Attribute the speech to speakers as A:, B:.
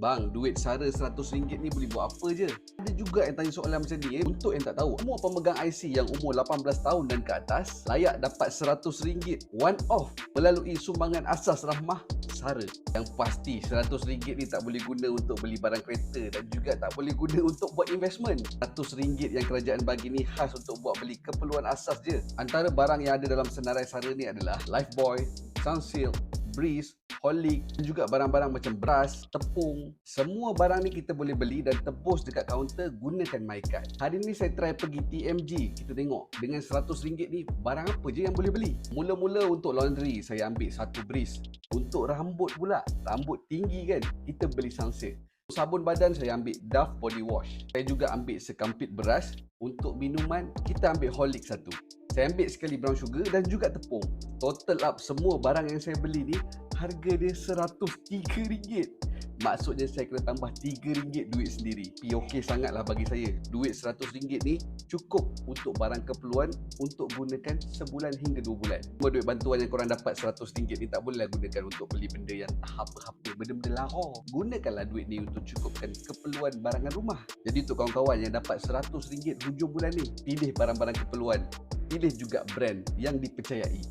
A: Bang, duit sara RM100 ni boleh buat apa je? Ada juga yang tanya soalan macam ni. Untuk yang tak tahu, semua pemegang IC yang umur 18 tahun dan ke atas layak dapat RM100 one off melalui sumbangan asas rahmah sara. Yang pasti RM100 ni tak boleh guna untuk beli barang kereta dan juga tak boleh guna untuk buat investment. RM100 yang kerajaan bagi ni khas untuk buat beli keperluan asas je. Antara barang yang ada dalam senarai sara ni adalah Lifebuoy, Sunsilk, Breeze, Horlick dan juga barang-barang macam beras, tepung. Semua barang ni kita boleh beli dan tebus dekat kaunter gunakan MyCard. Hari ni saya try pergi TMG. Kita tengok dengan RM100 ni barang apa je yang boleh beli. Mula-mula untuk laundry saya ambil satu Breeze. Untuk rambut pula, rambut tinggi kan, kita beli Sunsilk. Sabun badan saya ambil Dove Body Wash. Saya juga ambil sekampit beras. Untuk minuman kita ambil Horlick satu. Saya ambil sekali brown sugar dan juga tepung. Total up semua barang yang saya beli ni, harga dia RM103. Maksudnya saya kena tambah RM3 duit sendiri. Okey sangatlah bagi saya. Duit RM100 ni cukup untuk barang keperluan untuk gunakan sebulan hingga 2 bulan. Semua duit bantuan yang korang dapat RM100 ni tak bolehlah gunakan untuk beli benda yang tak apa-apa, benda-benda lahor. Gunakanlah duit ni untuk cukupkan keperluan barangan rumah. Jadi untuk kawan-kawan yang dapat RM100 hujung bulan ni, pilih barang-barang keperluan. Pilih juga brand yang dipercayai.